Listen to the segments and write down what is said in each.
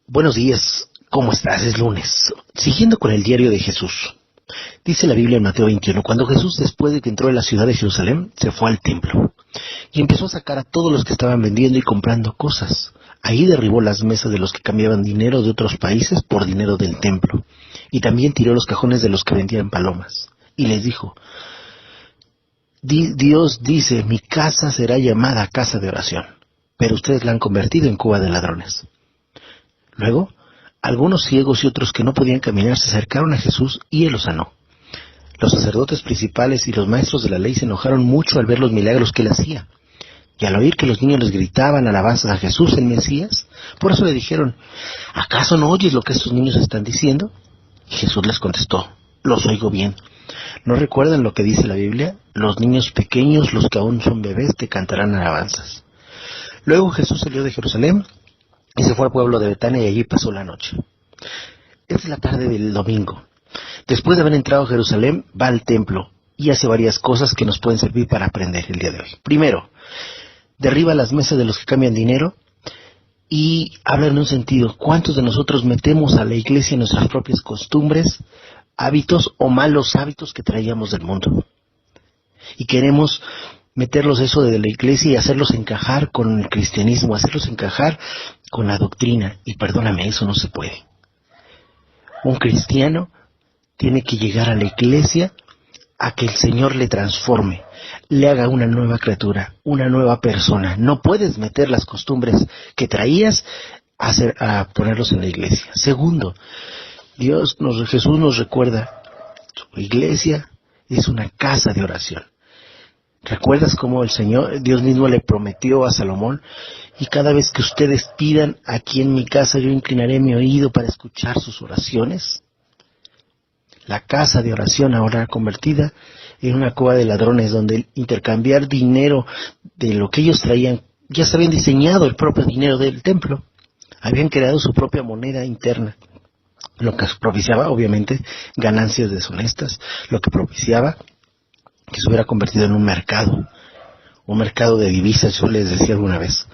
Buenos días, ¿cómo estás? Es lunes. Siguiendo con el diario de Jesús. Dice la Biblia en Mateo 21, cuando Jesús, después de que entró en la ciudad de Jerusalén, se fue al templo y empezó a sacar a todos los que estaban vendiendo y comprando cosas. Ahí derribó las mesas de los que cambiaban dinero de otros países por dinero del templo, y también tiró los cajones de los que vendían palomas. Y les dijo, Dios dice, mi casa será llamada casa de oración, pero ustedes la han convertido en cueva de ladrones. Luego, algunos ciegos y otros que no podían caminar se acercaron a Jesús y él los sanó. Los sacerdotes principales y los maestros de la ley se enojaron mucho al ver los milagros que él hacía. Y al oír que los niños les gritaban alabanzas a Jesús, el Mesías, por eso le dijeron, ¿acaso no oyes lo que estos niños están diciendo? Y Jesús les contestó, los oigo bien. ¿No recuerdan lo que dice la Biblia? Los niños pequeños, los que aún son bebés, te cantarán alabanzas. Luego Jesús salió de Jerusalén y se fue al pueblo de Betania y allí pasó la noche. Es la tarde del domingo. Después de haber entrado a Jerusalén, va al templo y hace varias cosas que nos pueden servir para aprender el día de hoy. Primero, derriba las mesas de los que cambian dinero y habla en un sentido. ¿Cuántos de nosotros metemos a la iglesia nuestras propias costumbres, hábitos o malos hábitos que traíamos del mundo? Y queremos meterlos eso de la iglesia y hacerlos encajar con el cristianismo, hacerlos encajar con la doctrina. Y perdóname, eso no se puede. Un cristiano tiene que llegar a la iglesia a que el Señor le transforme, le haga una nueva criatura, una nueva persona. No puedes meter las costumbres que traías a ponerlos en la iglesia. Segundo, Jesús nos recuerda, su iglesia es una casa de oración. ¿Recuerdas cómo Dios mismo le prometió a Salomón? Y cada vez que ustedes pidan, aquí en mi casa yo inclinaré mi oído para escuchar sus oraciones. La casa de oración ahora convertida en una cueva de ladrones, donde intercambiar dinero de lo que ellos traían, ya se habían diseñado el propio dinero del templo. Habían creado su propia moneda interna, lo que propiciaba, obviamente, ganancias deshonestas, lo que propiciaba que se hubiera convertido en un mercado de divisas, yo les decía alguna vez.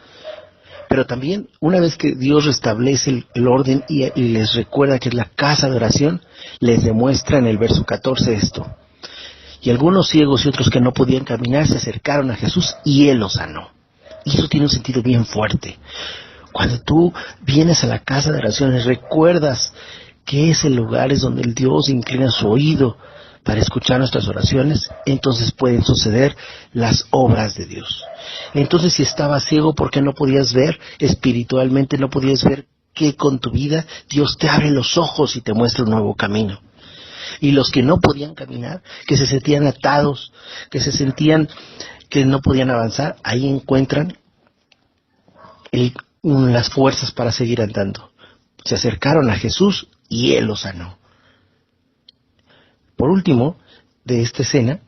Pero también, una vez que Dios restablece el orden y les recuerda que es la casa de oración, les demuestra en el verso 14 esto. Y algunos ciegos y otros que no podían caminar se acercaron a Jesús y Él los sanó. Y eso tiene un sentido bien fuerte. Cuando tú vienes a la casa de oraciones, recuerdas que ese lugar es donde el Dios inclina su oído para escuchar nuestras oraciones, entonces pueden suceder las obras de Dios. Entonces, si estabas ciego porque no podías ver, espiritualmente no podías ver que con tu vida Dios te abre los ojos y te muestra un nuevo camino. Y los que no podían caminar, que se sentían atados, que se sentían que no podían avanzar, ahí encuentran las fuerzas para seguir andando. Se acercaron a Jesús y Él los sanó. Por último, de esta escena,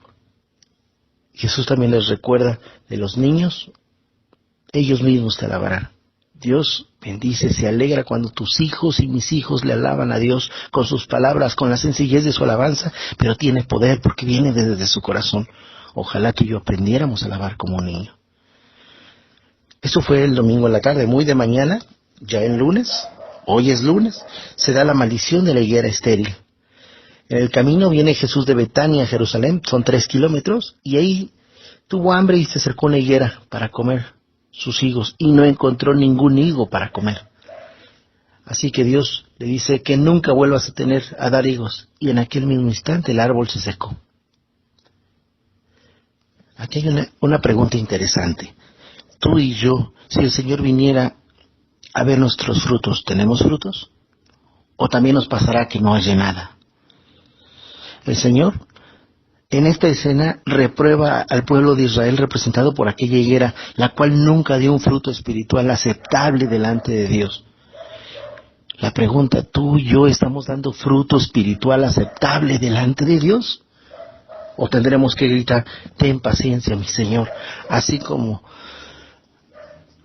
Jesús también les recuerda de los niños, ellos mismos te alabarán. Dios bendice, se alegra cuando tus hijos y mis hijos le alaban a Dios con sus palabras, con la sencillez de su alabanza, pero tiene poder porque viene desde su corazón. Ojalá que yo aprendiéramos a alabar como un niño. Eso fue el domingo en la tarde, muy de mañana, ya en lunes, hoy es lunes, se da la maldición de la higuera estéril. En el camino viene Jesús de Betania a Jerusalén, son 3 kilómetros, y ahí tuvo hambre y se acercó a una higuera para comer sus higos, y no encontró ningún higo para comer. Así que Dios le dice que nunca vuelvas a dar higos, y en aquel mismo instante el árbol se secó. Aquí hay una pregunta interesante. Tú y yo, si el Señor viniera a ver nuestros frutos, ¿tenemos frutos? ¿O también nos pasará que no haya nada? El Señor, en esta escena, reprueba al pueblo de Israel representado por aquella higuera, la cual nunca dio un fruto espiritual aceptable delante de Dios. La pregunta, ¿tú y yo estamos dando fruto espiritual aceptable delante de Dios? ¿O tendremos que gritar, ten paciencia, mi Señor, así como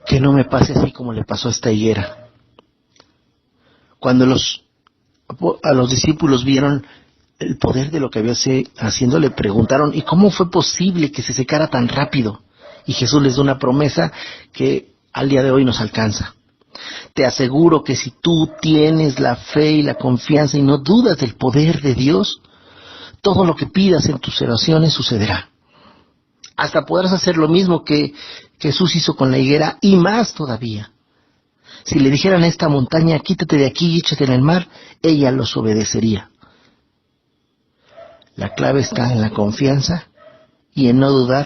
que no me pase así como le pasó a esta higuera? Cuando a los discípulos vieron el poder de lo que había haciendo, le preguntaron, ¿y cómo fue posible que se secara tan rápido? Y Jesús les da una promesa que al día de hoy nos alcanza. Te aseguro que si tú tienes la fe y la confianza y no dudas del poder de Dios, todo lo que pidas en tus oraciones sucederá. Hasta podrás hacer lo mismo que Jesús hizo con la higuera y más todavía. Si le dijeran a esta montaña, quítate de aquí y échate en el mar, ella los obedecería. La clave está en la confianza y en no dudar